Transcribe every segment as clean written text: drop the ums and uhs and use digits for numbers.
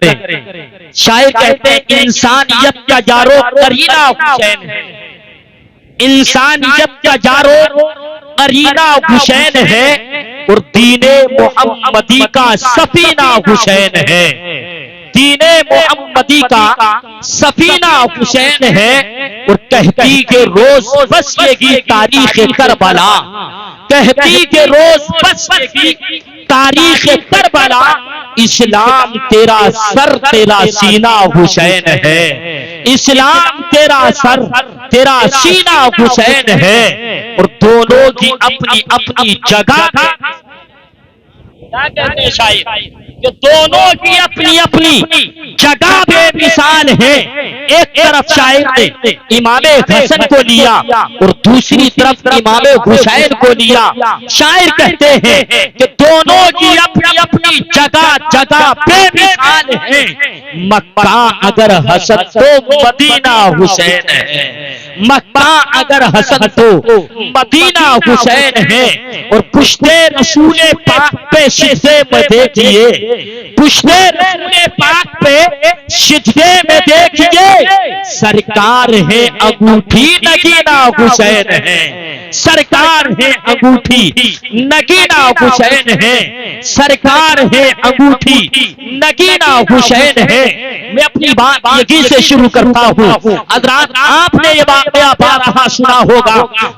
کریں۔ شاعر کہتے ہیں انسانیت کا جارو قرینہ حسین ہے، انسانیت کا جارو قرینہ حسین ہے، اور دین محمدی کا سفینہ حسین ہے، دین محمدی کا سفینہ حسین ہے۔ اور تحقیق روز بس یہ تاریخ کربلا، تحقیق روز بس یہ تاریخ کربلا، اسلام تیرا سر تیرا سینہ حسین ہے، اسلام تیرا سر تیرا سینہ حسین ہے۔ اور دونوں کی اپنی اپنی جگہ، کیا کہتے ہیں شاعر کہ دونوں کی اپنی اپنی جگہ بے مثال ہے۔ ایک طرف شاعر نے امام حسن کو لیا اور دوسری طرف امام حسین کو لیا۔ شاعر کہتے ہیں کہ دونوں کی اپنی اپنی جگہ جگہ بے مثال ہے۔ مکہ اگر حسن تو مدینہ حسین ہے، مکہ اگر حسن تو مدینہ حسین ہے۔ اور پشت رسول پاک پہ سجدے میں دیکھیے، پشت رسول پاک پہ سجدے میں دیکھیے، سرکار ہے انگوٹھی نگینہ حسین ہے، سرکار ہے انگوٹھی نگینہ حسین ہے، سرکار ہے انگوٹھی نگینہ حسین ہے۔ میں اپنی بات یہی سے شروع کرتا ہوں۔ حضرات آپ نے یہ واقعہ بارہا سنا ہوگا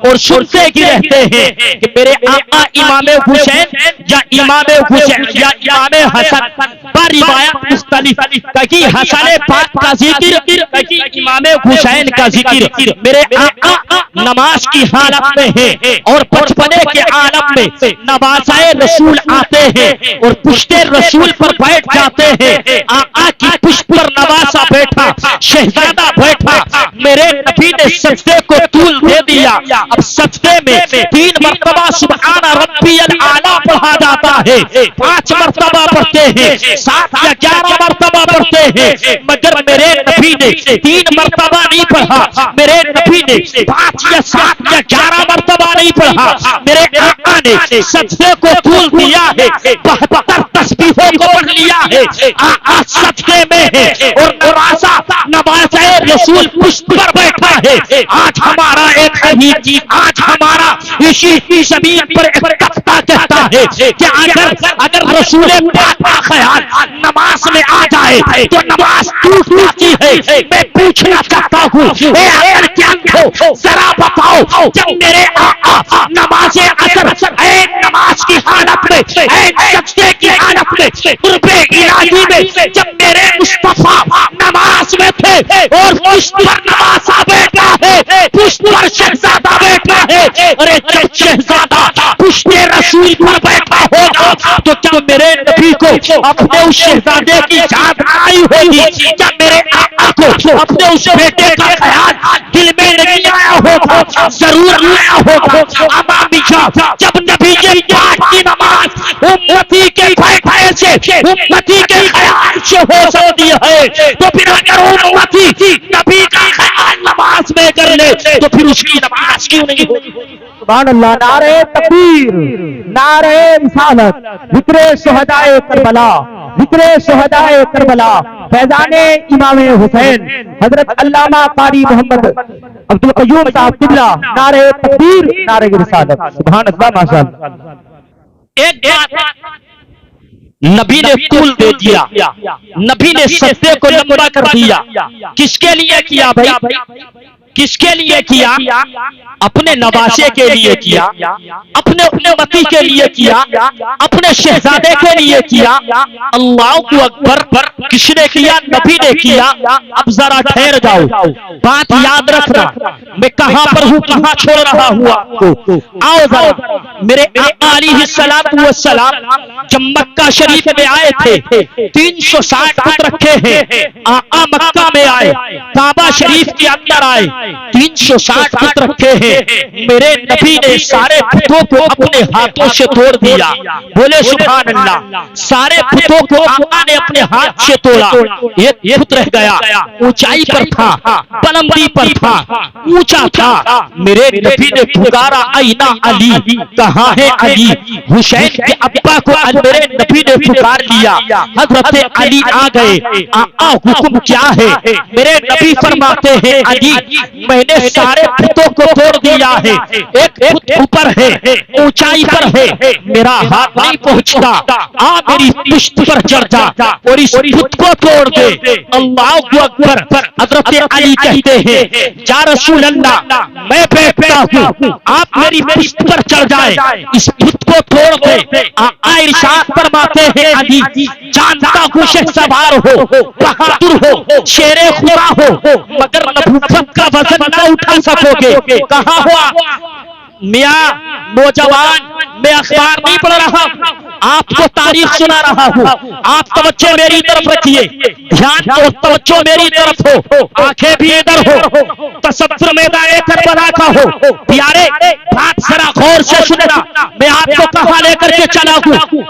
اور سنتے ہی رہتے ہیں کہ میرے آقا امام حسین یا امام حسین یا امام حسن پر روایت مختلف، کہیں حسن پاک کا ذکر، کہیں امام حسین کا ذکر۔ میرے آقا نماز کی حالت میں ہے اور بچپنے کے عالم میں نوازائے رسول آتے ہیں اور پشت رسول پر بیٹھ جاتے ہیں۔ آقا کی پشت پر نوازا بیٹھا، شہزادہ بیٹھا، میرے نبی نے سجدے کو طول دے دیا۔ اب سجدے میں 3 مرتبہ سبحان ربی الاعلیٰ پڑھا جاتا ہے، 5 مرتبہ پڑھتے ہیں، 7 یا 11 مرتبہ پڑھتے ہیں، مگر میرے نبی نے 3 مرتبہ نہیں پڑھا، میرے نبی نے 5 یا 7 یا 11 مرتبہ نہیں پڑھا۔ میرے آقا نے سجدے کو طول دیا ہے، 72 تسبیحوں کو پڑھ لیا ہے۔ آقا سجدے میں ہے اور نوازہ رسول پشت پر بیٹھا ہے۔ آج ہمارا ایک حبیب، آج ہمارا اسی زمین پر ایک تختہ کہتا ہے کہ اگر رسول پاک کا خیال نماز میں آ جائے تو نماز ٹوٹ جاتی ہے۔ میں پوچھنا چاہتا ہوں اے عقل کے اندھو، ذرا بتاؤ جب میرے آقا نماز اثر اے نماز کی حالت میں، اے سجدے کی حالت میں، قرب الہی میں، جب میرے مصطفیٰ نماز میں تھے اور پشت پر نوازا بیٹھا ہے، پشت پر شہزادہ بیٹھا ہے، اور جب شہزادہ پشت رسول پر بیٹھا ہوگا تو کیا میرے نبی کو اپنے اس شہزادے کی یاد آئی ہوگی؟ کیا میرے آقا کو اپنے اس بیٹے کا خیال دل میں نہیں آیا ہوگا؟ ضرور آیا ہوگا۔ امامیہ جب نبی پاک کی نماز امتی کے بیٹھے سے، امتی کے خیال سے ہو سکتی ہے، تو پھر اگر امتی نبی کا خیال نماز میں کر لے تو پھر اس کی نماز کیوں نہیں ہوگی؟ سبحان اللہ، نعرہ تکبیر، نعرہ رسالت، ذکر شہدائے کربلا، ذکر شہدائے کربلا، فیضان امام حسین حضرت علامہ قاری محمد عبدالقیوم صاحب قبلہ، نعرہ تکبیر، نعرہ رسالت۔ سبحان اللہ، ماشاءاللہ۔ ایک بات نبی نے طول دے دیا، نبی نے سجدے کو لمبا کر دیا، کس کے لیے کیا بھائی؟ کس کے لیے کیا؟ اپنے نواسے کے لیے کیا، اپنے امتی کے لیے کیا، اپنے شہزادے کے لیے کیا۔ اللہ اکبر، کس نے کیا؟ نبی نے کیا۔ اب ذرا ٹھہر جاؤ، بات یاد رکھنا، میں کہاں پر ہوں، کہاں چھوڑ رہا ہوں آپ کو۔ آؤ ذرا، میرے آقا علیہ السلام جب مکہ شریف میں آئے تھے، 360 فٹ رکھے ہیں، آقا مکہ میں آئے، کعبہ شریف کے اندر آئے، 360 فٹ رکھے ہیں۔ میرے نبی نے سارے بتوں کو اپنے ہاتھوں سے توڑ دیا، بولے سبحان اللہ۔ سارے بتوں کو آقا نے اپنے ہاتھ سے توڑا، ایک خود رہ گیا، اونچائی پر تھا، بلندی پر تھا، اونچا تھا۔ میرے نبی نے پکارا اینا علی، کہاں ہے علی؟ حسین کے ابا کو میرے نبی نے پکار لیا، حضرت علی آ گئے۔ آقا حکم کیا ہے؟ میرے نبی فرماتے ہیں علی میں نے سارے بتوں کو توڑ دیا ہے، ایک بت اوپر ہے، اونچائی پر ہے، میرا ہاتھ نہیں پہنچتا، آ میری پشت پر چڑھ جا اور اس بت کو توڑ دے۔ اللہ اکبر۔ حضرت علی کہتے ہیں یا رسول اللہ میں بیٹھتا ہوں، آپ میری پشت پر چڑھ جائیں، اس بت کو توڑ دے۔ آقا ارشاد فرماتے ہیں علی جانتا ہوں شہسوار ہو، بہادر ہو، شیر خدا ہو، مگر نبوت کا وزن نہ اٹھا سکو گے۔ کہاں ہوا؟ میاں نوجوان میں اخبار نہیں پڑھ رہا، آپ کو تاریخ سنا رہا ہوں، آپ توجہ میری طرف رکھیے، دھیان اور توجہ میری طرف ہو، آنکھیں بھی ادھر ہو، تصور میدان کربلا کا ہو۔ پیارے بات ذرا غور سے سننا، میں آپ کو کہاں لے کر کے چلا ہوں،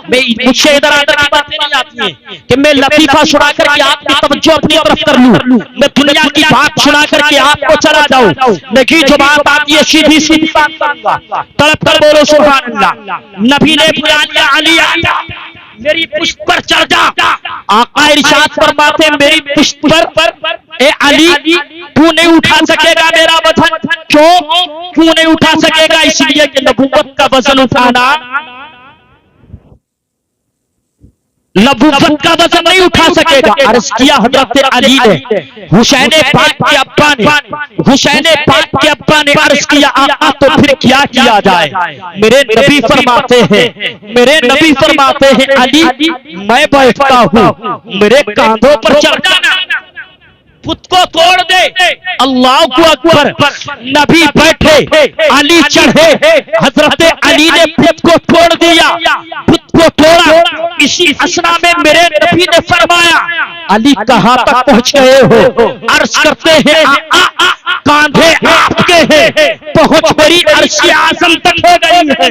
مجھے ادھر ادھر کی باتیں نہیں آتی ہیں کہ میں لطیفہ سنا کر کے آپ کی توجہ اپنی طرف کر لوں، میں دنیا کی بات سنا کر کے آپ کو چلا جاؤں، نہیں جو بات آتی ہے سیدھی سیدھی بات کروں گا۔ تڑپ کر بولو سبحان اللہ۔ نبی نے بلا لیا علی آجا میری پشت پر چڑھ جا۔ آقا ارشاد فرماتے میری پشت پر اے علی تو نہیں اٹھا سکے گا میرا وزن۔ کیوں نہیں اٹھا سکے گا؟ اس لیے کہ نبوت کا وزن اٹھانا، نبوت کا وزن نہیں اٹھا سکے گا۔ عرض کیا حضرت علی نے، حسین پاک کے ابا نے عرض کیا آقا تو پھر کیا کیا جائے؟ میرے نبی فرماتے ہیں علی میں بیٹھتا ہوں، میرے کاندھوں پر چڑھ جانا، بت کو توڑ دے۔ اللہ اکبر۔ نبی بیٹھے، علی چڑھے، حضرت علی نے بت کو توڑ دیا، بت کو توڑا۔ اسی اسنا میں میرے نبی نے فرمایا علی کہاں تک پہنچ گئے ہو؟ عرض کرتے ہیں کاندھے آپ کے ہیں، پہنچ میری عرش اعظم تک ہو گئی ہے،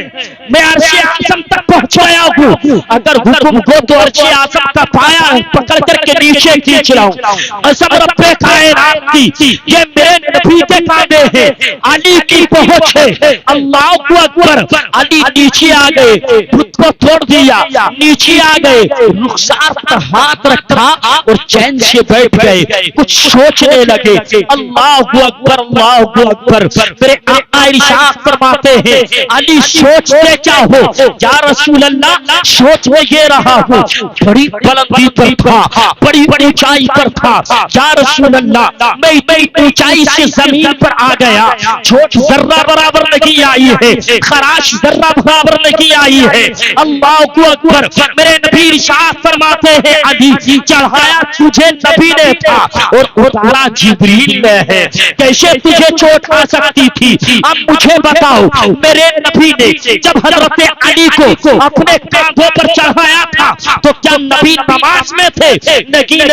میں عرش اعظم تک پہنچ گیا ہوں۔ اگر حکم ہو تو عرش اعظم کا پایا پکڑ کر کے نیچے کھینچ رہا ہوں۔ قسم رب کائنات کی یہ میرے نبی کے کاندھے ہیں، علی کی پہنچ ہے۔ اللہ اکبر۔ علی نیچے آ گئے، بت کو توڑ دیا، نیچے آ گئے، رخسار پر ہاتھ رکھا اور چین سے بیٹھ گئے، کچھ سوچنے لگے۔ اللہ اکبر، اللہ اکبر۔ میرے آقا ارشاد فرماتے ہیں علی سوچتے چاہو یا رسول اللہ سوچ میں یہ رہا ہوں، بڑی بلندی پر تھا، بڑی بڑی اونچائی پر تھا، یا رسول اللہ میں اتنی اونچائی سے زمین پر آ گیا، چھوٹ ذرہ برابر نہیں آئی ہے، خراش ذرہ برابر نہیں آئی ہے۔ اللہ اکبر۔ میرے نبی ارشاد فرماتے ہیں علی چڑھایا تجھے نبی نے تھا اور اتارا جبریل نے ہے، کیسے تجھے چوٹ آ سکتی تھی؟ اب مجھے بتاؤ، میرے نبی نے جب حضرت علی کو اپنے کاندھوں پر چڑھایا تھا تو کیا نبی نماز میں تھے؟ نہیں،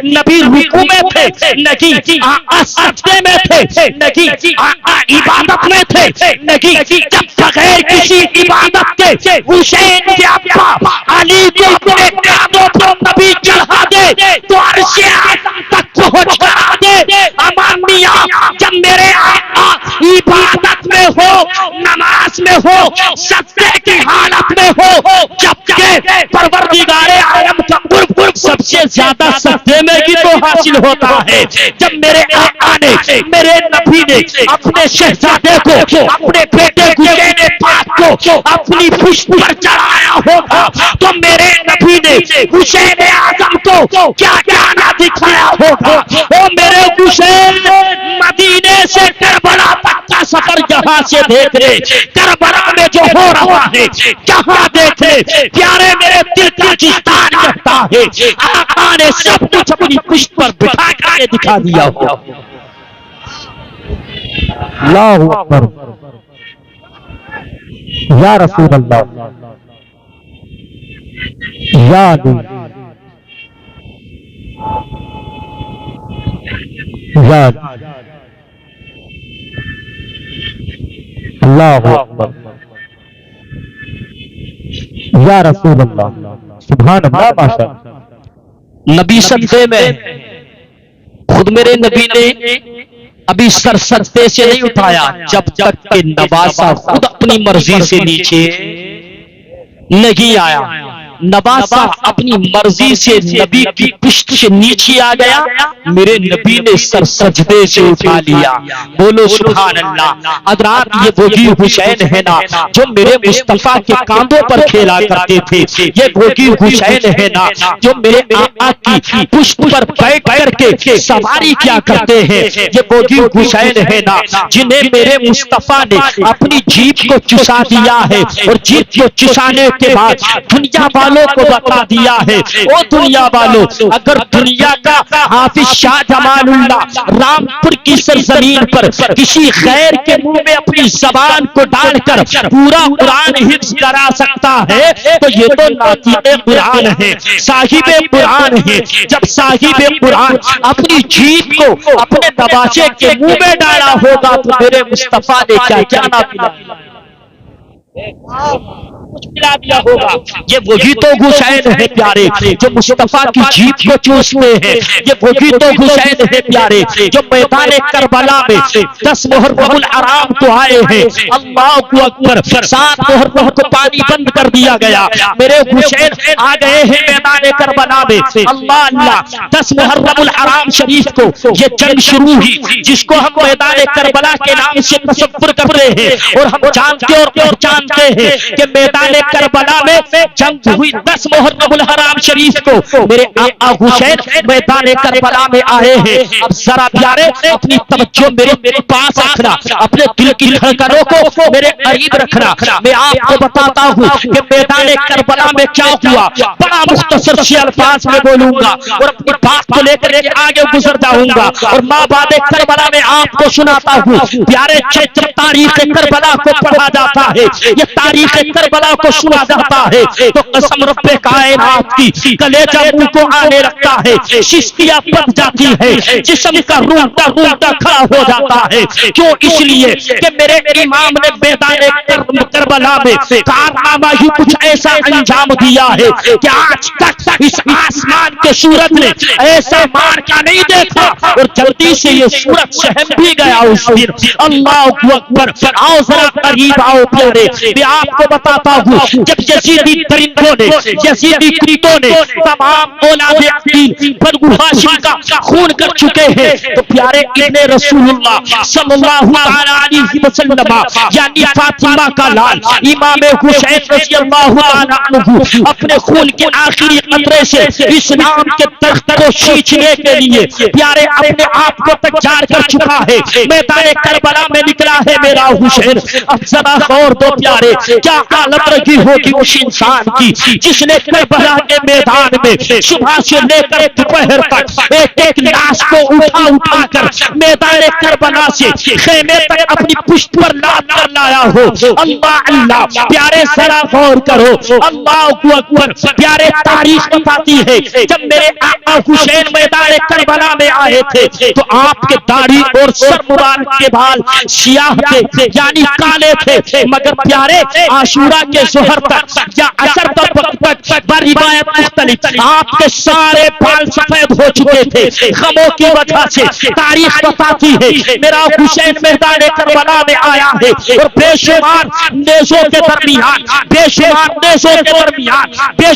نبی رکوع میں تھے؟ نہیں، آقا سجدے میں تھے؟ نہیں، آقا عبادت میں تھے؟ نہیں، جب بغیر کسی عبادت کے حسین کے ابا علی کو اپنے کاندھوں پر نبی چڑھا دے تو عرش اعظم تک پہنچا دے۔ امان میاں جب میرے آقا عبادت میں ہو، نماز میں ہو، سجدے کی حالت میں ہو، جبکہ پروردگار عالم کا قرب سب سے زیادہ سجدے میں بھی تو حاصل ہوتا ہے۔ جب میرے آقا نے، میرے نبی نے اپنے شہزادے کو، اپنے بیٹے حسین پاک کو اپنی پشت پر چڑھایا ہوگا تو میرے نبی نے حسین اعظم کو کیا جانا دکھایا ہوگا۔ او میرے حسین مدینے سے کربلا تک کا سفر جہاں سے دیکھ رہے، کربلا میں جو ہو رہا ہے جہاں دیکھے، پیارے میرے دل کا جستان کہتا ہے آقا نے سب کچھ اپنی پشت پر بٹھا کر کے دکھا دیا ہو۔ اللہ اکبر۔ یا رسول اللہ، یا علی، یا علی۔ اللہ اکبر۔ یا رسول اللہ، سبحان اللہ، ماشاءاللہ۔ نبی صدقے میں خود میرے نبی نے ابھی سر سجدے سے نہیں اٹھایا جب تک کہ نواسا خود اپنی مرضی سے نیچے نہیں آیا. نواسا اپنی مرضی سے نبی کی پشت سے نیچے آ گیا, میرے نبی نے سر سجدے سے اٹھا لیا. بولو سبحان اللہ. حضرات یہ وہی حسین ہے نا جو میرے مصطفیٰ کے کاندھوں پر کھیلا کرتے تھے, یہ وہی حسین ہے نا جو میرے آقا کی پشت پر بیٹھ کر کے سواری کیا کرتے ہیں, یہ وہی حسین ہے نا جنہیں میرے مصطفیٰ نے اپنی جیب کو چسا دیا ہے, اور جیب کو چسانے کے بعد دنیا والوں کو بتا دیا ہے, او دنیا والوں اگر دنیا کا حافظ شاہ جمال اللہ رامپور کی سرزمین پر کسی غیر کے منہ میں اپنی زبان کو ڈال کر پورا قرآن حفظ کرا سکتا ہے تو یہ تو ناطق قرآن ہے, صاحب قرآن ہے. جب صاحب قرآن اپنی جیب کو اپنے نواسے کے منہ میں ڈالا ہوگا تو میرے مصطفیٰ نے کیا کیا نہ پلا دیا ہوگا. یہ وہی تو حسین ہے پیارے جو مصطفیٰ کی جیب کو چوستے ہیں, یہ وہی تو حسین ہے پیارے جو میدان کربلا میں 10 محرم الحرام کو آئے ہیں. اللہ اکبر. 7 محرم کو پانی بند کر دیا گیا, میرے حسین آ گئے ہیں میدان کربلا میں. اللہ اللہ. 10 محرم الحرام شریف کو یہ جنگ شروع ہوئی جس کو ہم میدان کربلا کے نام سے تصور کرتے ہیں, اور ہم جانتے اور پہچانتے ہیں کہ میدان کربلا میں جنگ ہوئی 10 محرم الحرام شریف کو. میرے آقا حسین میدان کربلا میں آئے ہیں. اب ذرا پیارے اپنی توجہ میرے پاس رکھنا, اپنے دل کی دھڑکنوں کو میرے قریب رکھنا. میں آپ کو بتاتا ہوں کہ میدان کربلا میں کیا ہوا, بڑا مختصر سے الفاظ میں بولوں گا اور اپنی بات کو لے کر آگے گزر جاؤں گا اور ماں باد کربلا میں آپ کو سناتا ہوں. پیارے جب تاریخ کربلا کو پڑھا جاتا ہے, یہ تاریخ کربلا کو سنا جاتا ہے تو قسم رب کائنات کی کلیجہ منہ کو آنے لگتا ہے, ششتیاں پڑ جاتی ہے, جسم کا روتا روتا کھڑا ہو جاتا ہے. کیوں؟ اس لیے کہ میرے امام نے میدان کربلا میں کارنامہ ہی کچھ ایسا انجام دیا ہے کہ آج تک اس آسمان کے سورج نے ایسا مار کا نہیں دیکھا, اور جلدی سے یہ سورج سہم بھی گیا اس دن. اللہ اکبر. آؤ ذرا قریب آؤ پیارے, میں آپ کو بتاتا ہوں جب یزیدی درندوں نے یزیدی کتوں نے تمام اولاد عقیل بنو ہاشم کا خون کر چکے ہیں تو پیارے ابن رسول اللہ صلی اللہ علیہ وسلم یعنی فاطمہ کا لال امام حسین رضی اللہ عنہ اپنے خون کے آخری قطرے سے اسلام کے درخت کو سینچنے کے لیے پیارے اپنے آپ کو تیار کر چکا ہے. میدان کربلا میں نکلا ہے میرا حسین. اب ذرا غور دو پیارے, کیا حالت رہی ہوگی اس انسان کی جس نے کربلا کے میدان میں صبح سے لے کر دوپہر تک ایک لاش کو اٹھا کر میدان کربلا سے خیمے تک اپنی پشت پر لاد کر لایا ہو. اللہ اللہ. پیارے ذرا غور کرو. اللہ اکبر. پیارے تاریخ بتاتی ہے جب میرے آقا حسین میدان کربلا میں آئے تھے تو آپ کے داڑھی اور سر مبارک کے بال سیاہ تھے یعنی کالے تھے, مگر پیارے عاشورہ کے ظہر تک یا عصر تک روایت مختلف آپ کے سارے بال سفید ہو چکے تھے غموں کی وجہ سے. تاریخ بتاتی ہے میرا حسین میدان کربلا میں آیا ہے اور بے شمار نیزوں کے درمیان بے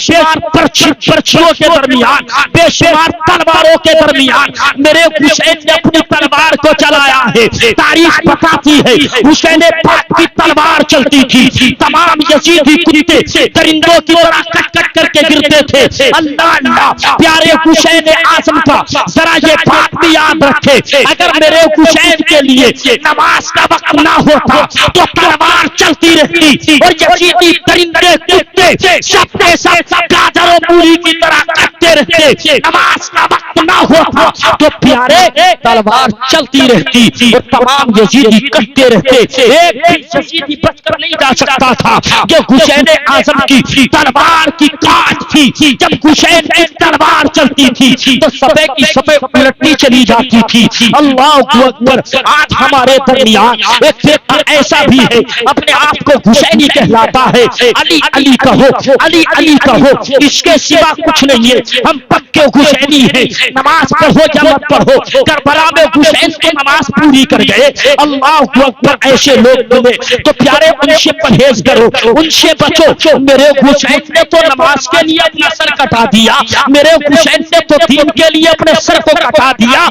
شمار پرچھیوں کے درمیان بے شمار تلواروں کے درمیان میرے حسین نے اپنی تلوار کو چلایا ہے. تاریخ بتاتی ہے حسین پاک کی تلوار چلتی تھی, تمام یزیدی کتے درندوں کی طرح کٹ کٹ کر کے گرتے تھے. اللہ اللہ. پیارے حسین اعظم کا ذرا یہ بات بھی یاد رکھے, اگر میرے حسین کے لیے نماز کا وقت نہ ہوتا تو تلوار چلتی رہتی اور یزیدی درندے کتے سب کے سب گاجر و مولی کی طرح کٹتے رہتے. نماز کا وقت نہ رکا ہوا تھا تو پیارے تلوار چلتی رہتی اور تمام یزیدی کٹتے رہتے، ایک بھی یزیدی بچ کر نہیں جا سکتا تھا۔ یہ حسین اعظم کی تلوار کی کاٹ تھی، جب حسین کی تلوار چلتی تھی تو صفے کی صفے پلٹتی چلی جاتی تھی۔ اللہ اکبر۔ آج ہمارے درمیان ایک فرقہ ایسا بھی ہے اپنے آپ کو حسینی کہلاتا ہے، علی علی کہو، علی علی کہو، اس کے سوا کچھ نہیں ہے، ہم پکے حسینی ہیں۔ نماز پڑھو یا مت پڑھو، کربلا میں حسین تو نماز پوری کر گئے۔ اللہ اکبر۔ ایسے لوگ ملے تو پیارے ان سے پرہیز کرو، ان سے بچو۔ میرے حسین نے تو نماز کے لیے اپنا سر کٹا دیا، میرے حسین نے تو دین کے لیے اپنے سر کو کٹا دیا۔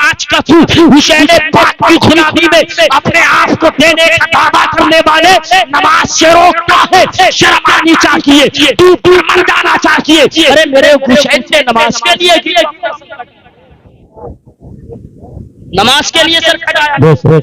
آج کا تو حسین پاک کی غلامی میں اپنے آپ کو دینے کا دعویٰ کرنے والے نماز سے روکتا ہے، شرم آنی چاہیے، تو مر جانا چاہیے۔ ارے میرے حسین نے نماز کے لیے نماز کے لیے سر کھڑایا۔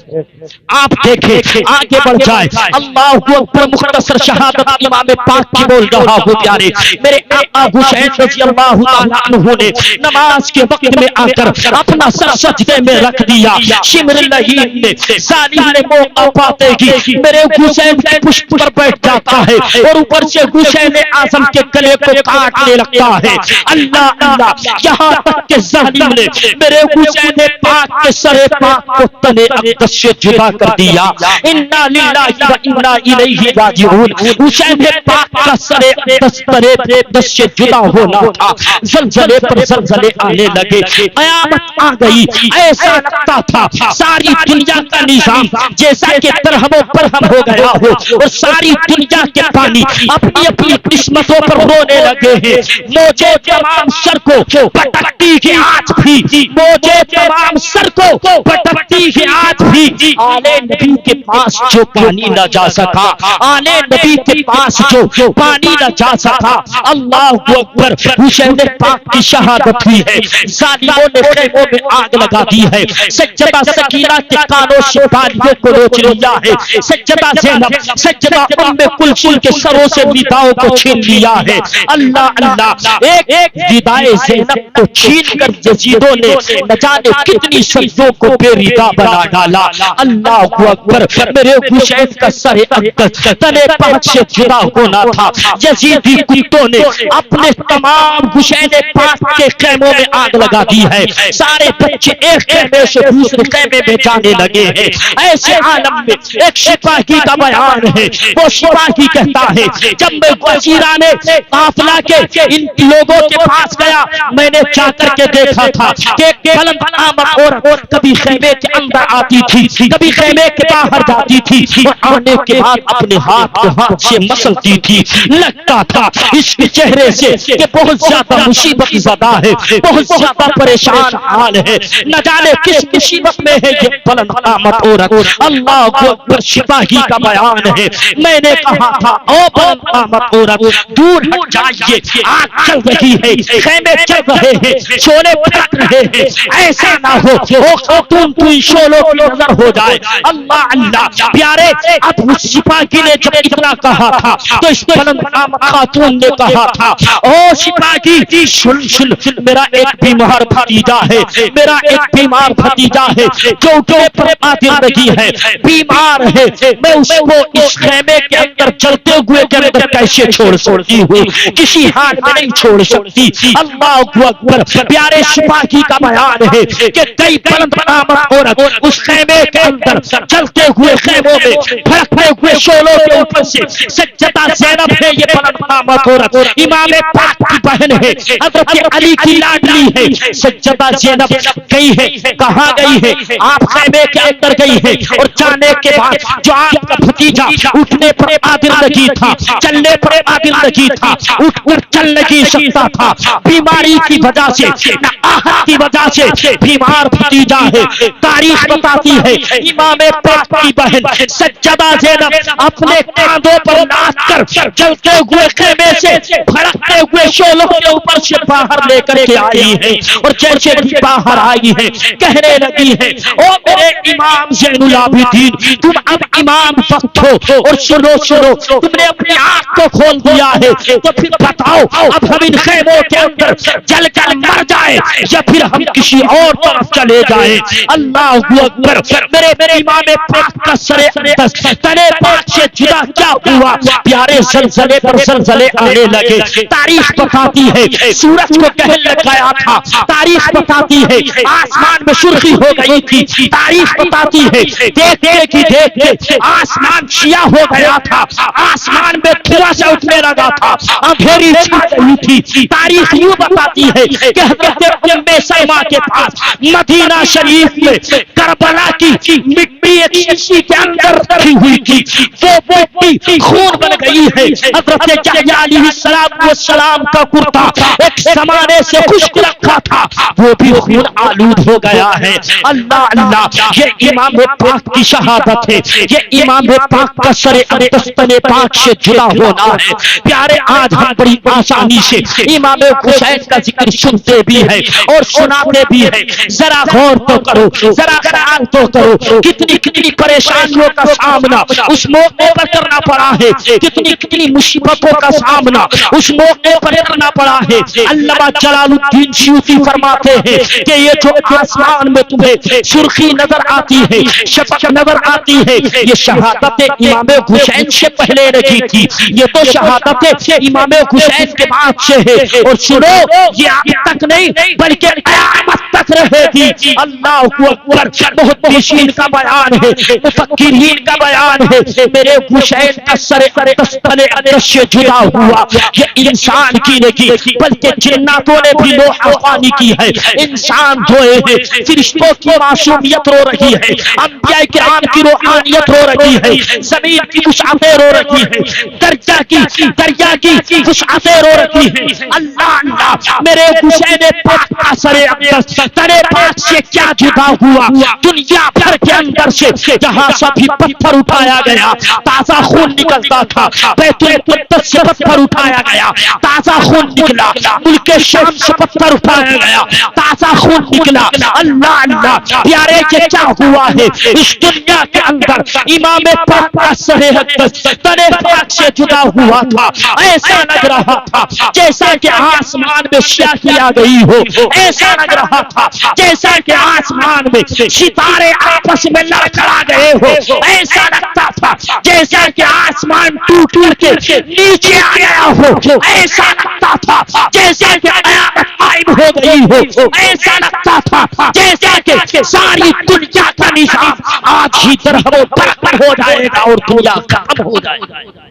آپ دیکھیں آگے بڑھ جائے، اللہ اکبر۔ مختصر شہادت امام پاک کی بول رہا ہوں پیارے، میرے آقا حسین رضی اللہ تعالیٰ عنہ نے نماز کے وقت میں آ کر اپنا سر سجدے میں رکھ دیا۔ شمر لہیم نے ظالم نے موقع پاتے ہی میرے حسین کے پشت پر بیٹھ جاتا ہے اور اوپر سے حسین اعظم کے گلے کو کاٹنے لگتا ہے۔ اللہ اللہ، یہاں تک کہ ظالم نے میرے حسین پاک کے سر پاک کو تنے اقدس سے جدا کر دیا۔ انا للہ و انا الیہ راجعون۔ حسین پاک کا سر اقدس تنے اقدس سے جدا ہونا تھا۔ زلزلے پر زلزلے آنے لگے، قیامت آ گئی۔ ایسا لگتا تھا ساری دنیا کا نظام جیسا کہ درہم و برہم ہو گیا ہو اور ساری دنیا کے پانی اپنی اپنی قسمتوں پر رونے لگے ہیں۔ موجے تمام سر کو پٹکتی ہے آج بھی، موجے تمام سر کو پٹکتی ہے آج بھی۔ آلے نبی کے پاس جو پانی نہ جا سکا، آلے نبی کے پاس جو پانی نہ جا سکا۔ اللہ اکبر۔ حسین پاک کی شہادت ہوئی ہے، ظالموں نے خیموں میں آگ لگا دی ہے، سجدہ سکینہ کے کانوں سے بالیوں کو نوچ لیا ہے، سجدہ زینب، سجدہ ام کلثوم کے سروں سے رداؤں کو چھین لیا ہے۔ اللہ اللہ، ایک ردائے زینب کو چھین کر یزیدوں نے نہ جانے کتنی سجدوں کو بے ردا بنا ڈالا۔ اللہ اکبر۔ میرے حسین کا سر اقدس تنے پاک سے جدا ہونا تھا۔ یزیدی کتوں نے اپنے تمام حسین پاک کے خیموں میں آگ لگا دی ہے، سارے بچے ایک خیمے سے دوسرے خیمے میں جانے لگے ہیں۔ ایسے عالم میں ایک سپاہی کا بیان ہے، وہ سپاہی کہتا ہے جب میں وزیرانے قافلہ کے ان لوگوں کے پاس گیا، میں نے جا کر کے دیکھا تھا کہ ایک بلند آمد عورت کبھی خیمے کے اندر آتی تھی، کبھی خیمے کے باہر جاتی تھی اور آنے کے بعد اپنے ہاتھ کو ہاتھ سے مسلتی تھی۔ لگتا تھا اس کے چہرے سے کہ بہت زیادہ مصیبت زدہ ہے، بہت زیادہ پریشان حال ہے، نہ جانے کس مصیبت میں ہے یہ بلند آمد عورت۔ اللہ اکبر۔ سپاہی کا بیان ہے، میں نے کہا تھا او بلند آمد عورت دور ہٹ جائیے، آگ چل رہی ہے، خیمے چل رہے ہیں، شعلے پھٹک رہے ہیں، ایسا نہ ہو او خاتون تو ان شعلوں کی نظر ہو جائے۔ اللہ اللہ۔ پیارے اب اس سپاہی نے جب اتنا کہا تھا تو اس بلند آمد خاتون نے کہا تھا او سپاہی سن سن، میرا ایک بیمار بھتیجا ہے، میرا ایک بیمار بھتیجا ہے جو اٹھنے پر قادر نہیں ہے، بیمار ہے، میں اس کو اس خیمے کے اندر جلتے ہوئے کے اندر کیسے چھوڑ سکتی ہوں، کسی حال میں نہیں چھوڑ سکتی۔ اللہ اکبر۔ پیارے سپاہی کا بیان ہے کہ کئی بلند آمد عورت اس خیمے کے اندر چلتے ہوئے خیموں میں بھڑکتے ہوئے شعلوں کے اوپر سے سجدہ زینب ہے، یہ بلند آمد عورت امام پاک کی بہن ہے، حضرت علی کی لاڈلی ہے۔ سجدہ زینب گئی ہے، کہاں گئی ہے؟ آپ خیمے کے اندر گئی ہے اور جانے کے بعد جو آپ کا بھتیجا اٹھنے پر قادر نہیں تھا، چلنے پر قادر نہیں تھا، اٹھ کر چل نہیں سکتا تھا، بیماری کی وجہ سے، نقاہت کی وجہ سے بیمار بھتیجا ہے۔ تاریخ بتاتی ہے امام پاک کی بہن سجدہ زینب اپنے کاندھوں پر لاد کر چلتے ہوئے خیمے سے بھڑکتے ہوئے شعلوں کے اوپر سے باہر لے کر کے آئی ہے، اور جیسے بھی باہر آئی ہے کہنے لگی ہے او میرے امام زین العابدین، تم اب امام وقت ہو اور سنو سنو، تم نے اپنی آنکھ کو کھول دیا ہے تو پھر بتاؤ اب ہم ان خیموں کے اندر جل کر مر مر جائے یا پھر ہم کسی اور طرف چلے جائیں. اللہ اکبر. میرے امام پاک کا سر اقدس تنے پاک سے جدا کیا ہوا؟ پیارے زلزلے پر زلزلے آنے لگے. تاریخ بتاتی ہے سورج کو کہنے لگایا تھا. تاریخ بتاتی ہے آسمان میں سرخی ہو گئی تھی. تاریخ بتاتی ہے دیکھ آسمان سیاہ ہو گیا تھا. آسمان میں دھواں سے اٹھنے لگا تھا. اندھیری چھا گئی تھی. تاریخ یوں بتاتی ہے کہ حضرت ام سلمہ کے پاس مدینہ شریف میں کربلا کی مٹی ایک شیشی کے اندر رکھی ہوئی تھی. وہ مٹی خون بن گئی ہے. حضرت یحییٰ علیہ السلام کا کرتا ایک زمانے سے خشک رکھا تھا, وہ بھی خون آلود ہو گیا ہے. اللہ اللہ, یہ امام پاک کی شہادت ہے. یہ امام پاک کا سر اقدس تنے پاک سے جدا ہونا ہے. پیارے آج ہم بڑی آسانی سے امام حسین کا ذکر سنتے بھی ہیں اور سناتے بھی ہیں. ذرا غور تو کرو, ذرا خیال تو کرو, کتنی پریشانیوں کا سامنا اس موقع پر کرنا پڑا ہے. کتنی مصیبتوں کا سامنا اس موقع پر کرنا پڑا ہے. علامہ جلال الدین سیوطی فرماتے ہیں کہ یہ جو آسمان میں تمہیں سرخی نظر آتی ہے, شفق نظر آتی ہے, یہ شہادت امام حسین سے پہلے نہیں تھی. یہ تو شہادت امام حسین کے بعد سے ہے. اور سنو, یہ اب تک نہیں بلکہ قیامت تک رہے گی. اللہ اکبر. محدثین کا بیان ہے, مفکرین کا بیان ہے, میرے حسین کا سر اقدس تنے اقدس سے جدا ہوا. یہ انسان کی نہیں بلکہ جناتوں نے بھی لوح خوانی کی ہے. انسان دھوئے ہیں, فرشتوں کی معصومیت رو رہی ہے, انبیاء کرام کی روحانیت رو رہی ہے, زمین کی وسعتیں رو رہی ہے, دریا کی وسعتیں رو رہی ہے. اللہ اللہ, میرے حسین پاک کا سر اقدس تنے پاک سے کیا جدا ہوا؟ دنیا بھر کے اندر سے جہاں سبھی پتھر اٹھایا گیا تازہ خون نکلتا تھا. بیت المقدس سے پتھر اٹھایا گیا تازہ خون نکلا. ملک شام سے پتھر اٹھایا گیا تازہ خون نکلا. اللہ اللہ, پیارے یہ کیا ہوا ہے اس دنیا کے اندر؟ امام پاک کا سر اقدس تنے پاک سے جدا ہوا تھا. ایسا لگ رہا تھا جیسا کہ آسمان میں سیاہی آ گئی ہو. ایسا لگ رہا تھا جیسا کہ آسمان میں ستارے آپس میں لڑکھڑا گئے ہو. ایسا لگتا تھا جیسا کہ آسمان ٹوٹ کے نیچے آ گیا ہو. ایسا لگتا تھا جیسا کہ قیامت قائم ہو گئی ہو. ایسا لگتا تھا جیسا کہ ساری دنیا کا نظام آج ہی درہم و برابر ہو جائے گا اور دنیا ختم ہو جائے گا.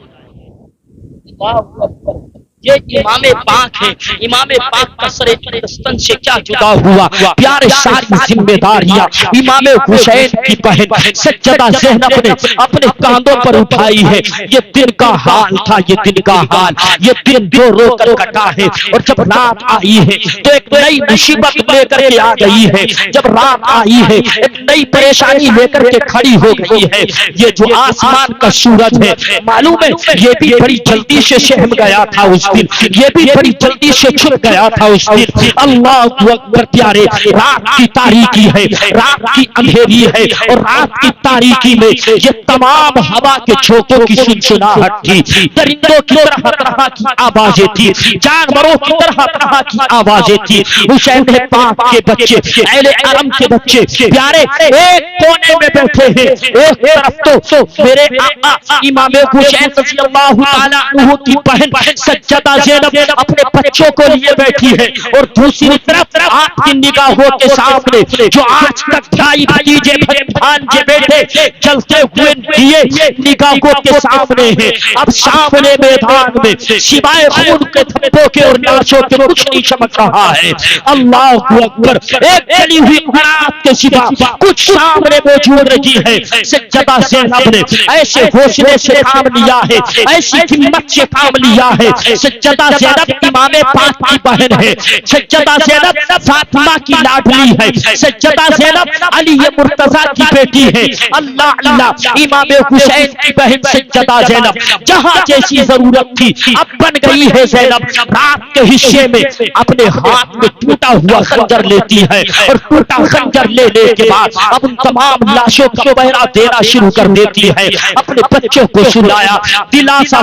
یہ امام پاک ہے. امام پاک کا سر اقدس تن سے کیا جدا ہوا؟ پیارے ساری ذمہ داریاں امام حسین کی بہن سجدہ زینب نے اپنے کاندھوں پر اٹھائی ہے. یہ دن کا حال تھا, یہ دن کا حال, یہ دن جو رو کر کٹا ہے. اور جب رات آئی ہے تو ایک نئی مصیبت لے کر کے آ گئی ہے. جب رات آئی ہے ایک نئی پریشانی لے کر کے کھڑی ہو گئی ہے. یہ جو آسمان کا سورج ہے معلوم ہے یہ بھی بڑی جلدی سے شہم گیا تھا اس دن, یہ بھی بڑی جلدی سے چھپ گیا تھا اس دن. اللہ اکبر. پیارے رات کی تاریکی ہے, رات کی اندھیری ہے, اور رات کی تاریکی میں یہ تمام ہوا کے جھونکوں کی سنسناہٹ تھی, درندوں کی طرح طرح کی آوازیں تھی, جانوروں کی طرح طرح کی آوازیں تھی. حسین پاک کے بچے, اہل حرم کے بچے پیارے ایک کونے میں بیٹھے ہیں. ایک طرف تو میرے آقا امام حسین رضی اللہ تعالی عنہ کی بہن سجدہ زینب اپنے بچوں کو لیے بیٹھی ہے, اور دوسری طرف آپ کی نگاہوں کے سامنے جو آج تک بھائی بھتیجے بھانجے بیٹے چلتے ہوئے دیے نگاہوں کے سامنے ہیں. اب سامنے میدان میں سوائے خون کے دھبوں کے اور ناشوں کے کچھ نہیں چمک رہا ہے. اللہ اکبر. ایک جلی ہوئی گھاٹ کے سوا کچھ سامنے موجود نہیں ہے. سجدہ زینب نے ایسے حوصلے سے کام لیا ہے, ایسی ہمت سے کام لیا ہے. سجدہ زینب امام پاک کی بہن ہے. سجدہ زینب فاطمہ فاطمہ کی لاڈلی ہے سیدہ زینب علی مرتضیٰ کی بیٹی ہے، اللہ اللہ امام حسین کی بہن سیدہ زینب جہاں جیسی ضرورت تھی اب بن گئی ہے زینب، رات کے حصے میں اپنے ہاتھ میں ٹوٹا ہوا خنجر لیتی ہے اور ٹوٹا خنجر لینے کے بعد اب ان تمام لاشوں کا پہرا دینا شروع کر دیتی ہے، اپنے بچوں کو سلایا، دلاسا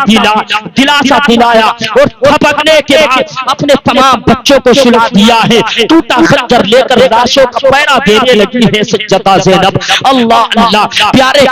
دلایا اور تھپکنے کے بعد اپنے تمام بچوں کو سلا دیا ہے، ٹوٹا خنجر لے کر لاشوں کا پہرا دینے لگی ہے سیدہ زینب، اللہ اللہ پیارے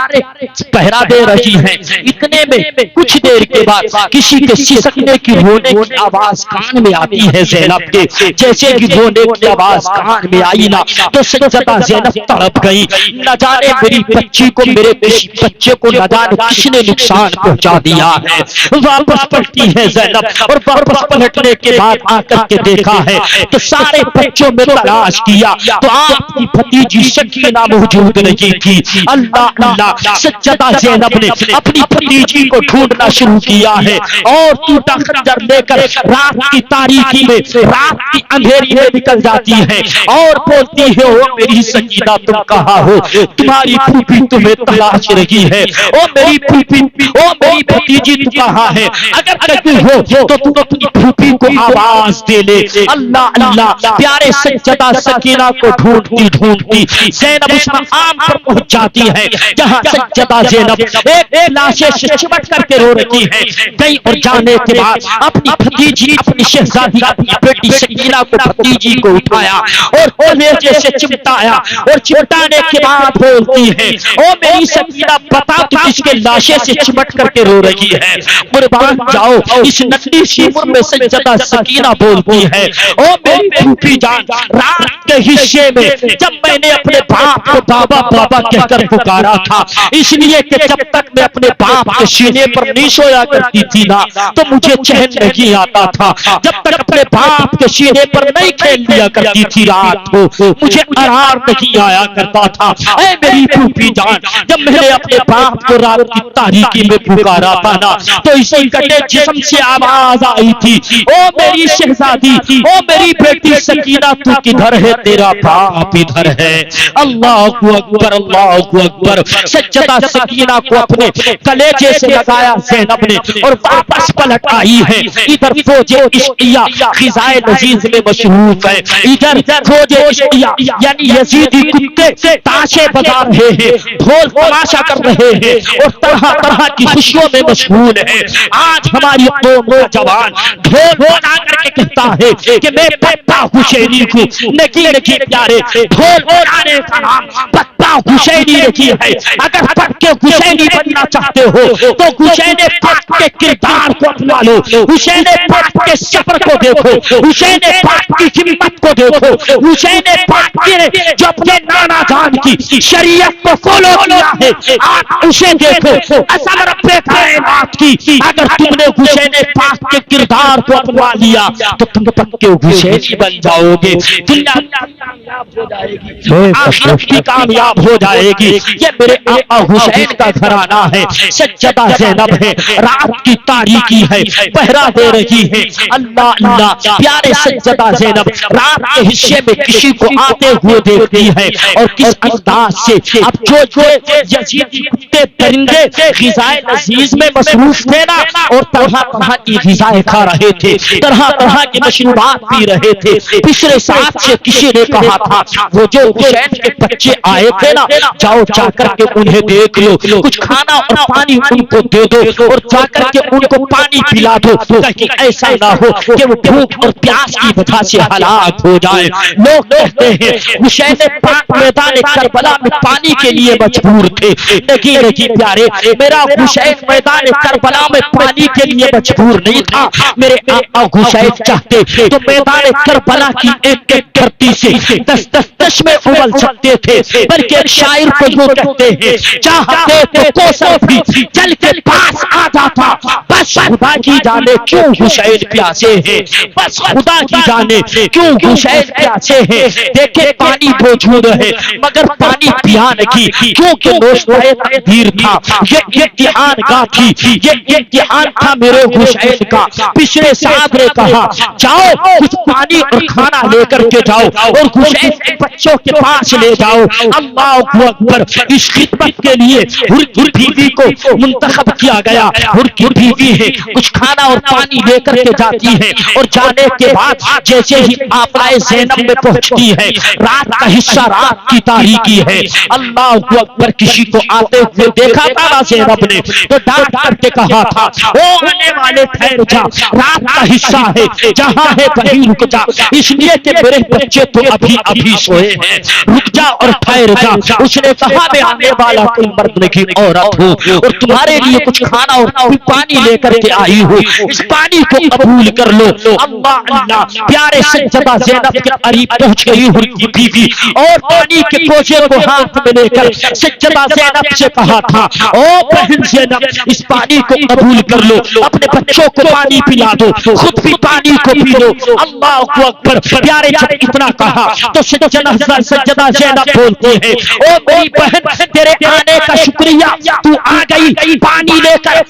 پہرا دے رہی ہیں، اتنے میں کچھ دیر کے بعد کسی کے سسکنے کی رونے کی آواز کان میں آتی ہے زینب کے، جیسے کہ رونے کی آواز کان میں آئی نا تو سیدہ زینب تڑپ گئی، نہ جانے میری بچی کو میرے بچے کو نہ جانے کس نے نقصان پہنچا دیا ہے، واپس پلٹی ہے زینب اور واپس پلٹنے کے بعد آ کر کے دیکھا ہے تو سارے بچوں میں تلاش کیا تو آپ کی بھتیجی سکینہ موجود نہیں تھی، اللہ اللہ سیدہ زینب نے اپنی بھتیجی کو ڈھونڈنا شروع کیا ہے اور ٹوٹا خنجر لے کر رات کی تاریکی میں رات کی اندھیری میں نکل جاتی ہے اور بولتی ہے او میری سکینہ تم کہاں ہو، تمہاری پھوپھی تمہیں تلاش رہی ہے، او میری پھوپھی او میری بھتیجی تم کہاں ہے، اگر کہیں ہو تو تم اپنی پھوپھی کو آواز دے لے، اللہ اللہ پیارے سیدہ سکینہ کو ڈھونڈتی زینب اس مقام پر پہنچ جاتی ہے جہاں سیدہ زینب ایک لاشے سے چمٹ کر کے رو رہی ہے، کہیں اور جانے کے بعد اپنی بھتیجی اپنی شہزادی اپنی بیٹی سکینہ کو بھتیجی کو اٹھایا اور کلیجے سے چمٹایا اور چمٹانے کے بعد بولتی ہے او میری سکینہ بتا تو کس کے لاشے سے چمٹ کر کے رو رہی ہے، قربان جاؤ اس نقلی سی عمر میں سیدہ سکینہ بولتی ہے او میری پھوپھی جان رات کے حصے میں جب میں نے اپنے باپ کو بابا بابا کہہ کر پکارا تھا اس لیے کہ جب تک میں اپنے باپ کے سینے پر نہیں سویا کرتی تھی نا تو مجھے چین نہیں آتا تھا، جب تک اپنے باپ کے سینے پر نہیں کھیل لیا کرتی تھی رات کو مجھے آرام نہیں آیا کرتا تھا، اے میری پھوپھی جان جب میں نے اپنے باپ کو رات کی تاریکی میں پکارا تھا نا تو اسی کٹے جسم سے آواز آئی تھی او میری شہزادی او میری بیٹی سکینہ تو کدھر ہے، تیرا باپ ادھر ہے، اللہ اکبر اللہ اکبر، سیدہ سکینہ کو اپنے کلیجے سے لگایا زینب نے اور واپس پلٹ آئی ہے، ادھر فوج عشقیہ خزائے لذیذ میں مصروف ہے، ادھر فوج عشقیہ یعنی یزیدی کتے تاشے بجا رہے ہیں، ڈھول تماشا کر رہے ہیں اور طرح طرح کی خوشیوں میں مشغول ہے، آج ہماری قوم کا جوان ڈھول بجا کر کے کہتا ہے کہ میں پپا حسینی کو نہیں پیارے، ڈھول بجانے کا نام پپا حسینی نہیں ہے، اگر پکے حسینی بننا چاہتے ہو تو حسین پاک کے کردار کو اپنا لو، حسین پاک کے صبر کو دیکھو، حسین پاک کی ہمت کو دیکھو، حسین پاک نے جو اپنے نانا جان کی شریعت کو فالو کیا ہے آپ اسے دیکھو، اصل رب کائنات کی اگر تم نے حسین پاک کے کردار کو اپنا لیا تو تم پکے حسینی بن جاؤ گے، دنیا کامیاب ہو جائے گی، آخرت بھی کامیاب ہو جائے گی، یہ میرے آقا حسین کا گھرانہ ہے، سیدہ زینب ہے، رات کی تاریکی ہے، پہرا دے رہی ہے، اللہ اللہ پیارے سیدہ زینب رات کے حصے میں کسی کو آتے ہوئے دیکھتی ہے اور کس انداز سے اب جو یزیدی کتے درندے غذائے لذیذ میں مصروف تھے نا اور طرح طرح کی غذائیں کھا رہے تھے، طرح طرح کی مشروبات پی رہے تھے، پچھلے ساتھ سے کسی نے کہا تھا وہ جو حسین کے بچے آئے تھے نا جاؤ جا کر کے انہیں دیکھ لو، کچھ کھانا اور پانی ان کو دے دو اور جا کر کے ان کو پانی پلا دو تاکہ ایسا نہ ہو کہ وہ بھوک اور پیاس کی وجہ سے ہلاک ہو جائے، لوگ کہتے ہیں حسین پاک میدان کربلا میں پانی کے لیے مجبور تھے، نہیں پیارے میرا حسین میدان کربلا میں پانی کے لیے مجبور نہیں تھا، میرے آقا حسین چاہتے تو میدان کربلا کی ایک ایک دھرتی سے دس دس چشمے ابل سکتے تھے، بلکہ ایک شاعر کو جو کہتے ہیں چاہتے تو کوثر بھی جل کے پاس آ جاتا، بس خدا کی جانے کیوں حسین پیاسے ہیں، بس خدا کی جانے کیوں حسین پیاسے ہیں۔ دیکھیں پانی موجود ہے مگر پانی پیا نہیں، کیونکہ نوشتہ تقدیر تھا، یہ امتحان گاہ تھی، یہ امتحان تھا میرے حسین کا۔ پچھلے صاحب نے کہا جاؤ کچھ پانی اور کھانا لے کر کے جاؤ اور حسین کے بچوں کے پاس لے جاؤ۔ اللہ اکبر، اس خدمت کے لیے حر کی بیوی کو منتخب کیا گیا۔ حر کی بیوی ہے، کچھ کھانا اور پانی لے کر کے جاتی ہے، اور جانے کے بعد جیسے ہی آبائے زینب میں پہنچتی ہے، رات کا حصہ رات کی تاریکی ہے۔ اللہ اکبر، کسی کو آتے ہوئے دیکھا تھا نا زینب نے تو ڈانٹ کر کے کہا تھا او آنے والے ٹھہر جا، رات کا حصہ ہے، جہاں ہے کہیں رک جا، اس لیے کہ میرے بچے تو ابھی ابھی سوئے ہیں، رک جا اور ٹھہر جا۔ اس نے کہا میں آنے والا کوئی مرد کی عورت ہوں اور تمہارے لیے کچھ کھانا اور پانی لے کر کے آئی ہوں، اس پانی کو قبول کر لو۔ اللہ اللہ، پیارے سیدہ زینب کے قریب پہنچ گئی حر کی بیوی اور پانی کے کوزے کو ہاتھ میں لے کر سیدہ زینب سے کہا تھا او بہن زینب، اس پانی کو قبول کر لو، اپنے بچوں کو پانی پلا دو، خود بھی پانی کو پی لو۔ اللہ اکبر، پیارے جب اتنا کہا تو سیدہ زینب بولتے ہیں او میری بہن، تیرے آنے کا شکریہ، تو آ گئی پانی لے کر،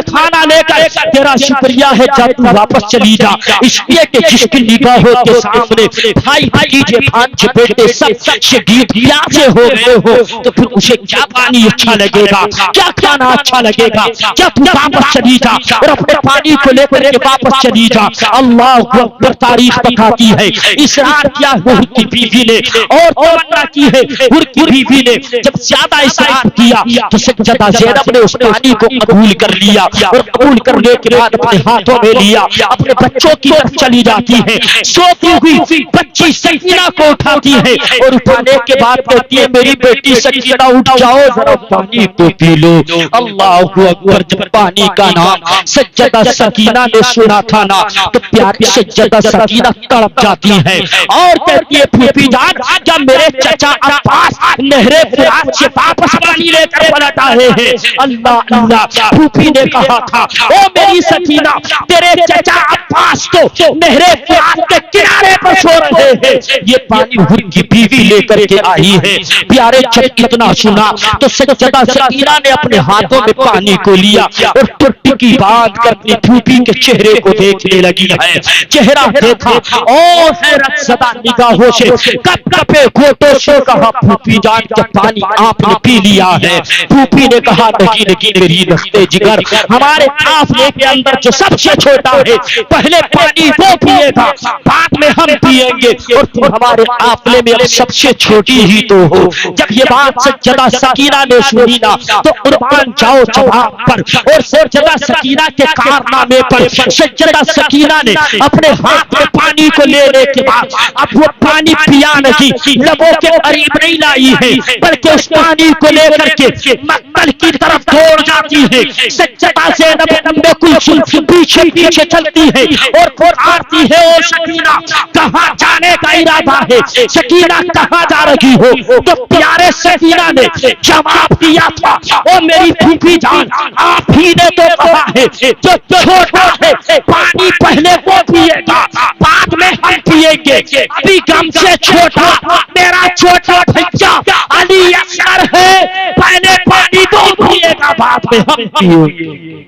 کھانا لے کر، تیرا شکریہ ہے، جب تو واپس چلی جا، اس لیے کہ جس کی نگاہوں کے سامنے بھائی بھتیجے بھانجے بیٹے سب شدید پیاسے ہو گئے ہو تو پھر اسے کیا پانی اچھا لگے گا، کیا کھانا اچھا لگے گا؟ کیا تو واپس چلی جا اور اپنے پانی کو لے کر کے واپس چلی جا۔ اللہ اکبر، تاریخ بتاتی ہے اصرار کیا حر کی بیوی نے اور تمنا کی ہے حر کی بیوی نے، جب زیادہ اصرار کیا تو سیدہ زینب نے اس پانی کو قبول کر لیا اور قبول کرنے کے بعد اپنے ہاتھوں میں لیا، اپنے بچوں کی طرف چلی جاتی ہے، سوتی ہوئی بچی سکینہ کو اٹھاتی ہے اور اٹھانے کے بعد کہتی ہے میری بیٹی سکینہ اٹھ جاؤ ذرا پانی کو پی لو۔ اللہ اکبر، جب پانی کا نام سیدہ سکینہ نے سنا تھا نا تو پیاری سیدہ سکینہ تڑپ جاتی ہے اور کہتی ہے پھوپھی جان جب میرے چچا عباس نہر فرات سے واپس پانی لے کر پلٹ آئے ہیں، اللہ اللہ، پھوپھی نے کہا تھا او میری سکینہ تیرے چچا عباس تو نہر فرات کے کنارے پر سو رہے ہیں، یہ پانی حر کی بیوی لے کر کے آئی ہے۔ پیارے جب اتنا سنا تو سیدہ سکینہ نے اپنے ہاتھوں میں پانی کو لیا اور ٹٹکی باندھ کر اپنی پھوپھی کے چہرے کو دیکھنے لگی ہے، چہرہ دیکھا اور حیرت زدہ نگاہوں سے کپ کپے گھوٹوں سے کہا پھوپھی جان کیا پانی آپ نے پی لیا ہے؟ پھوپھی نے کہا نہیں نہیں میری رختے جگر، ہمارے قافلے کے اندر جو سب سے چھوٹا ہے پہلے پانی وہ پیے گا، بعد میں ہم پیئیں گے، اور تم ہمارے قافلے میں اب سب سے چھوٹی ہی تو ہو۔ جب یہ بات سیدہ سکینہ نے سنی نا تو قربان جاؤ جواب پر اور سیدہ سکینہ کے کارنامے پر سیدہ سکینہ نے اپنے ہاتھ میں پانی کو لینے کے بعد اب وہ پانی پیا نہیں، لبوں کے قریب نہیں لائی ہے بلکہ اس پانی کو لے کر کے مقتل کی طرف دوڑ جاتی ہے۔ سیدہ زینب بالکل پیچھے پیچھے چلتی ہے اور پکارتی ہے او سکینہ کہاں جانے کا ارادہ ہے؟ سکینہ کہاں جا رہی ہو؟ تو پیارے سکینہ نے جواب دیا تھا او میری پھوپھی جان آپ ہی نے تو کہا ہے جو چھوٹا ہے پانی پہلے وہ پیے گا بعد میں ہم پیئیں گے، ابھی ہم سے چھوٹا میرا چھوٹا بھیا علی اصغر ہے، پہلے پانی وہ پیے گا بعد میں ہم پیئیں گے۔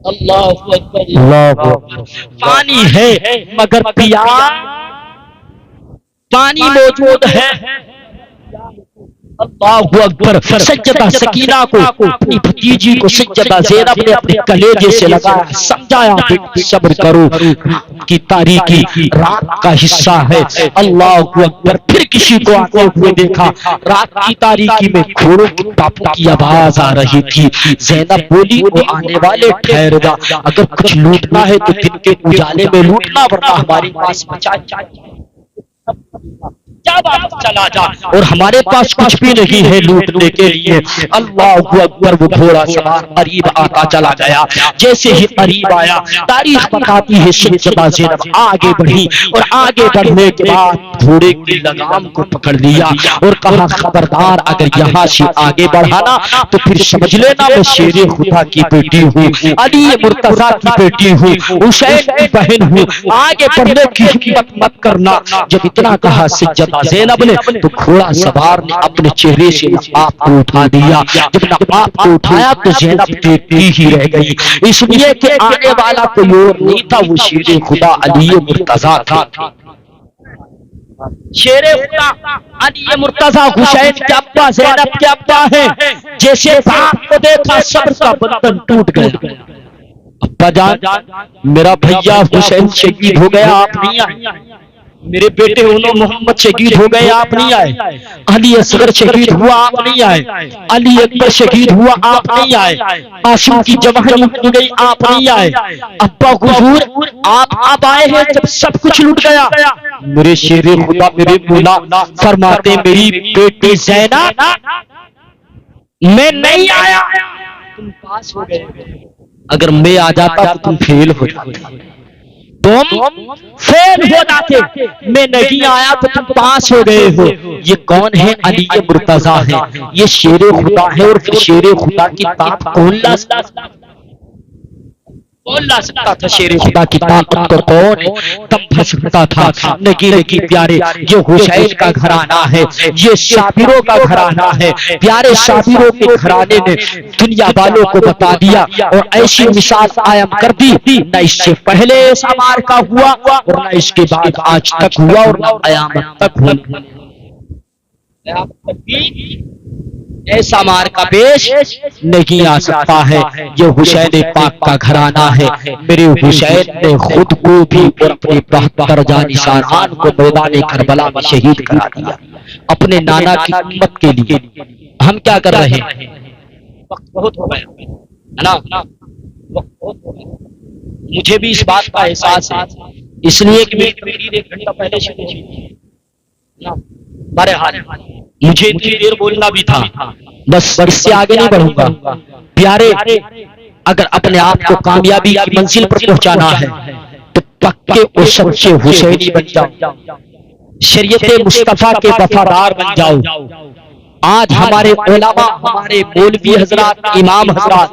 اللہ اکبر، پانی ہے مگر پیا پانی موجود ہے۔ اللہ اکبر، سیدہ سکینہ کو اپنی بھتیجی کو سیدہ زینب نے اپنے کلیجے سے لگایا، سمجھایا بیٹی صبر کرو، کی تاریکی رات کا حصہ ہے۔ اللہ اکبر، پھر کسی کو آتے ہوئے دیکھا، رات کی تاریکی میں گھوڑوں کی ٹاپوں کی آواز آ رہی تھی۔ زینب بولی وہ آنے والے ٹھہر جا، اگر کچھ لوٹنا ہے تو دن کے اجالے میں لوٹنا ورنہ ہماری پاس بچا جب آپ چلا جا اور ہمارے پاس کچھ بھی نہیں ہے لوٹنے کے لیے. اللہ اکبر. وہ گھوڑا سوار قریب آتا چلا گیا. جیسے ہی قریب آیا تاریخ بتاتی ہے سیدہ زینب آگے بڑھی اور آگے بڑھنے کے بعد گھوڑے کی لگام کو پکڑ لیا اور کہا خبردار اگر یہاں سے آگے بڑھانا تو پھر سمجھ لینا میں شیر خدا کی بیٹی ہوں, علی مرتضیٰ کی بیٹی ہوں, حسین کی بہن ہوں, آگے بڑھنے کی ہمت مت کرنا. جب اتنا کہا سیدہ زینب نے تو گھوڑا سوار نے اپنے چہرے سے نقاب کو اٹھا دیا. جب نقاب کو اٹھایا تو زینب دیکھتی ہی رہ گئی, اس لیے کہ آنے والا کوئی اور نہیں تھا, وہ شیر خدا علی مرتضیٰ تھا. شیر خدا علی مرتضیٰ حسین کے ابا زینب کے ابا ہیں. جیسے باپ کو دیکھا صبر کا بندھن ٹوٹ گیا. ابا جان میرا بھیا حسین شہید ہو گیا آپ نہیں آئے, میرے بیٹے انہوں محمد شہید ہو گئے آپ نہیں آئے, علی اصغر شہید ہوا آپ نہیں آئے, علی اکبر شہید ہوا آپ نہیں آئے, قاسم کی جوانی اٹھ گئی آپ نہیں آئے. ابا حضور آپ اب آئے ہیں جب سب کچھ لٹ گیا. میرے شیر خدا میرے مولا فرماتے میری بیٹی زینب میں نہیں آیا تم پاس ہو گئے, اگر میں آ جاتا تو تم فیل ہو جاتے, تم فیل ہو جاتے, میں نہیں آیا تو تم پاس ہو گئے ہو. یہ کون ہے؟ علی مرتضیٰ ہے, یہ شیر خدا ہے. اور پھر شیر خدا کی طاقت کون لا سکتا تھا؟ شیر خدا کی طاقت کو کون تم سکتا تھا؟ نگینے کی پیارے یہ حسین کا گھرانہ ہے, یہ شابروں کا گھرانہ ہے. پیارے شابروں کے گھرانے نے دنیا والوں کو بتا دیا اور ایسی مثال قائم کر دی, نہ اس سے پہلے ایسا مارکا ہوا اور نہ اس کے بعد آج تک ہوا اور نہ قیامت تک ہوگا. ایسا مارکا پیش نہیں آ سکتا ہے. یہ حسین پاک کا گھرانہ ہے. میرے حسین نے خود کو بھی اور اپنے 72 جانشینان کو میدان کربلا میں شہید کرا دیا اپنے نانا کی امت کے لیے. ہم کیا کر رہے ہیں؟ وقت بہت ہو گیا ہے نا, وقت بہت ہو گیا. مجھے بھی اس بات کا احساس ہے, اس لیے کہ میری تقریر 1 گھنٹہ پہلے شروع ہوئی نا. بہرحال مجھے اتنی دیر بولنا بھی تھا, بس اس سے آگے نہیں بڑھوں گا. پیارے اگر اپنے آپ کو کامیابی کی منزل پر پہنچانا ہے تو پکے اور سچے حسینی بن جاؤ, شریعت مصطفیٰ کے وفادار بن جاؤ. آج ہمارے علماء, ہمارے مولوی حضرات, امام حضرات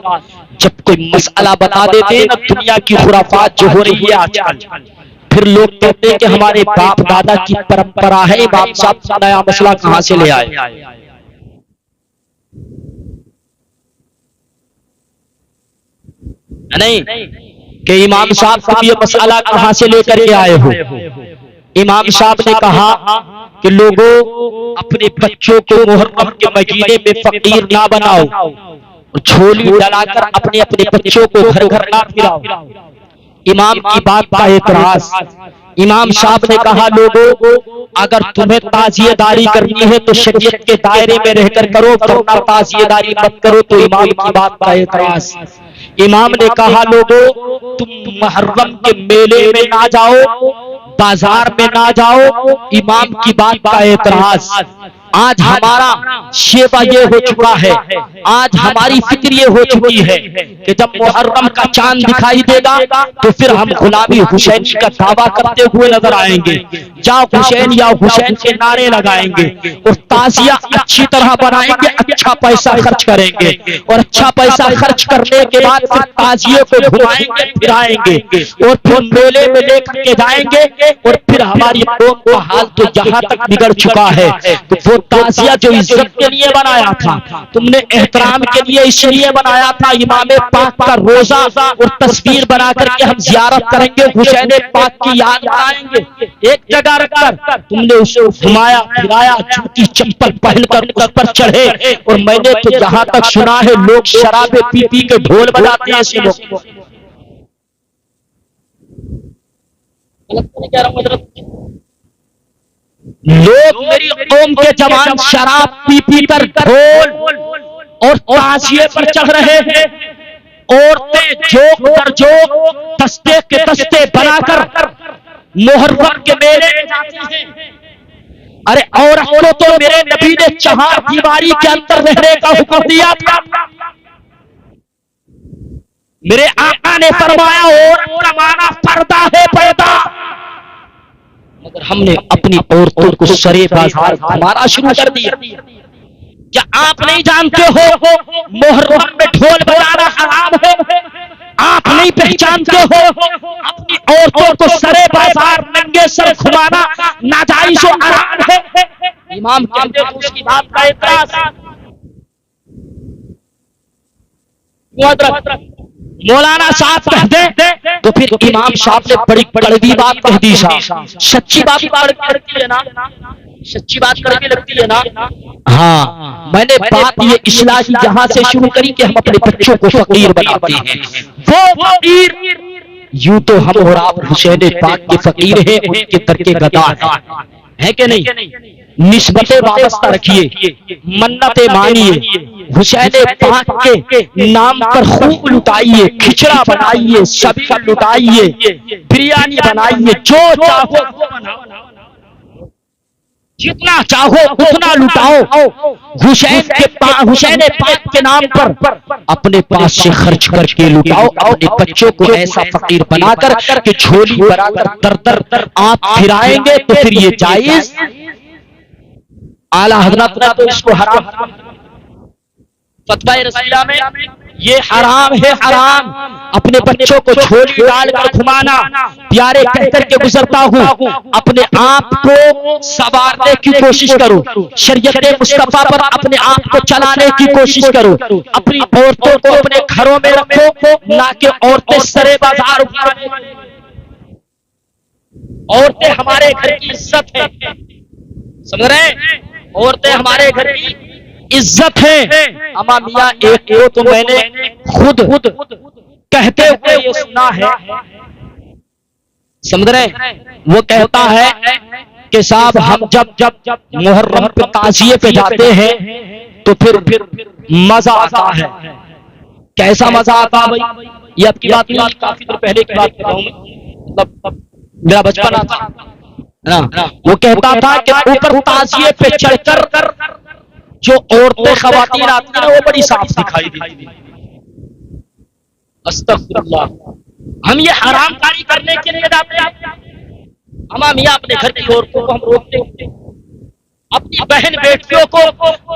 جب کوئی مسئلہ بتا دیتے ہیں نا, دنیا کی خرافات جو ہو رہی ہے آج کل, پھر لوگ کہتے ہیں کہ ہمارے باپ دادا کی پرمپرا ہے, امام صاحب نیا مسئلہ کہاں سے لے آئے؟ نہیں کہ امام صاحب کو یہ مسئلہ کہاں سے لے کر کے آئے ہو. امام صاحب نے کہا کہ لوگوں اپنے بچوں کو محرم کے مہینے میں فقیر نہ بناؤ, جھولی ڈلا کر اپنے اپنے بچوں کو گھر گھر نہ پھراؤ. امام کی بات کا اعتراض, امام صاحب نے کہا لوگوں اگر تمہیں تعزیہ داری کرنی ہے تو شریعت کے دائرے میں رہ کر کرو, ورنہ تعزیہ داری مت کرو. تو امام کی بات کا اعتراض, امام نے کہا لوگوں تم محرم کے میلے میں نہ جاؤ, بازار میں نہ جاؤ. امام کی بات کا اعتراض. آج ہمارا شیوا یہ ہو چکا ہے, آج ہماری فکر یہ ہو چکی ہے کہ جب محرم کا چاند دکھائی دے گا تو پھر ہم غلامی حسین کا دعویٰ کرتے ہوئے نظر آئیں گے, جا حسین یا حسین کے نعرے لگائیں گے اور تعزیہ اچھی طرح بنائیں گے, اچھا پیسہ خرچ کریں گے اور اچھا پیسہ خرچ کرنے کے بعد پھر تعزیے کو گھمائیں گے, پھرائیں گے اور پھر میلے میں لے کر کے جائیں گے. اور پھر ہماری قوم کا حال تو یہاں تک بگڑ چکا ہے. تو وہ تعزیہ جو عزت کے لیے بنایا تھا, تم نے احترام کے لیے اس لیے بنایا تھا, امام پاک کا روزہ اور تصویر بنا کر کے ہم زیارت کریں گے, حسین پاک کی یاد بنائیں گے, ایک جگہ رکھ کر تم نے اسے گھمایا پھرایا, جوتی چپل پہن کر اس پر چڑھے. اور میں نے تو یہاں تک سنا ہے لوگ شرابیں پی پی کے ڈھول بجاتے ہیں ایسے لوگ. لوگ میری قوم کے جوان شراب پی پی کر ڈھول اور تعزیے پر چڑھ رہے ہیں, عورتیں جوک در جوک دستے کے دستے بنا کر محرم کے میلے میں جاتی ہیں. ارے عورت کو تو میرے نبی نے چہار دیواری کے اندر رہنے کا حکم دیا تھا. میرے آقا نے فرمایا عورت کا معنی پردہ ہے، پردہ. مگر ہم نے اپنی عورتوں کو سرے بازار گھمانا شروع کر دیا. کیا آپ نہیں جانتے ہو محرم میں ڈھول بجانا حرام ہے؟ آپ نہیں پہچانتے ہو اپنی عورتوں کو سرے بازار ننگے سر گھمانا ناجائز و حرام ہے؟ امام کہتے ہیں اس کی بات کا اعتراض. مولانا صاحب کہتے تو پھر امام صاحب نے بڑی کڑوی بات کہہ دی. سچی بات لگتی ہے نا، سچی بات کڑوی لگتی ہے نا. ہاں میں نے بات یہ اصلاحی جہاں سے شروع کری کہ ہم اپنے بچوں کو فقیر بناتے ہیں. وہ فقیر یوں تو ہم اور آپ حسین پاک کے فقیر ہیں، ان کے ترکے گدا ہے کہ نہیں؟ نسبتیں وابستہ رکھیے، منتیں مانیے، حسین پاک کے نام پر خوب لٹائیے، کھچڑا بنائیے، سبھی لٹائیے، بریانی بنائیے، جو چاہو جتنا چاہو اتنا لٹاؤ. حسین پاک کے نام پر اپنے پاس سے خرچ کر کے لٹاؤ. اپنے بچوں کو ایسا فقیر بنا کر کہ جھولی بھرا کر در در آپ پھرائیں گے تو پھر یہ جائز. اعلیٰ حضرت نے تو اس کو حرام، فتوی رسیلہ میں یہ حرام ہے، حرام. اپنے بچوں کو جھولی ڈال کر گھمانا. پیارے کہہ کر کے گزرتا ہوں، اپنے آپ کو سنوارنے کی کوشش کرو، شریعت مصطفیٰ پر اپنے آپ کو چلانے کی کوشش کرو. اپنی عورتوں کو اپنے گھروں میں رکھو، نہ کہ عورتیں سرے بازار اٹھانے. عورتیں ہمارے گھر کی عزت ہے، سمجھ رہے ہیں؟ عورتیں ہمارے گھر کی عزت ہے. اما میاں ایک کو تو میں نے خود کہتے ہوئے یہ سنا ہے، سمجھ رہے ہیں؟ وہ کہتا ہے کہ صاحب ہم جب محرم پہ تعزیے پہ جاتے ہیں تو پھر مزہ آتا ہے. کیسا مزہ آتا بھائی؟ یہ اب کی بات نہیں، کافی دیر پہلے کی بات کر رہا ہوں میں، مطلب میرا بچپن آتا. وہ کہتا تھا کہ اوپر تعزیے پہ چڑھ کر جو عورتیں خواتین آتی ہیں وہ بڑی صاف دکھائی دیتی. استغفر اللہ. ہم یہ حرام کاری کرنے کے لیے جاتے ہیں. ہم میاں اپنے گھر کی عورتوں کو ہم روکتے ہیں، اپنی بہن بیٹیوں کو،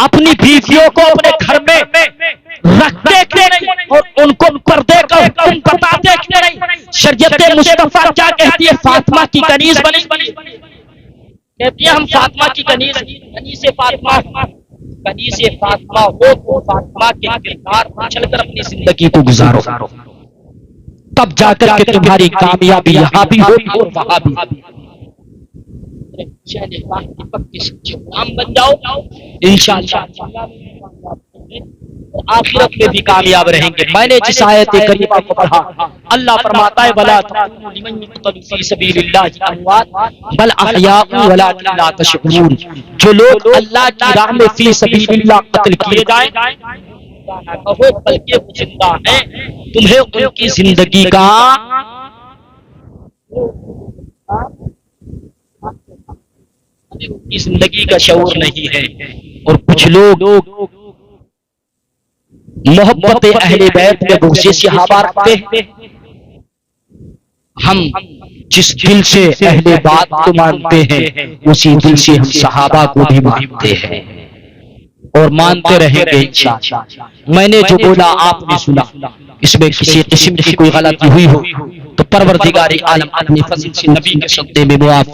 اپنی بیویوں کو اپنے گھر میں رکھتے کیوں نہیں اور ان کو پردے کا حکم بتاتے کیوں نہیں؟ شریعت مصطفیٰ کیا کہتی ہے؟ فاطمہ کی کنیز بنی، کہتی ہے ہم فاطمہ کی کنیز فاطمہ ہو تو فاطمہ کے کردار پر چل کر اپنی زندگی کو گزارو، تب جا کر کے تمہاری کامیابی یہاں بھی ہوگی اور وہاں بھی. غلام بن جاؤ انشاءاللہ آخرت میں بھی کامیاب رہیں گے. میں نے جس آیت کریمہ کو پڑھا، اللہ فرماتا ہے وَلَا تَقُولُوا لِمَن يُقْتَلُ فِي سَبِيلِ اللَّهِ أَمْوَاتٌ بَلْ أَحْيَاءٌ وَلَٰكِن لَّا تَشْعُرُونَ. جو لوگ اللہ کی راہ میں فی سبیل اللہ قتل کیے جائیں کہو بلکہ وہ زندہ ہیں، تمہیں ان کی زندگی کا کی زندگی کا شعور نہیں ہے. اور کچھ لوگ محبت اہل بیت میں بغض صحابہ رکھتے ہیں. ہم جس دل سے اہل بیت کو مانتے ہیں اسی دل سے ہم صحابہ کو بھی مانتے ہیں اور مانتے رہیں گے انشاءاللہ. میں نے جو بولا آپ نے سنا، اس میں کسی قسم کی کوئی غلطی ہوئی ہو تو پروردگار عالم اپنے فضل سے نبی کے صدقے میں معاف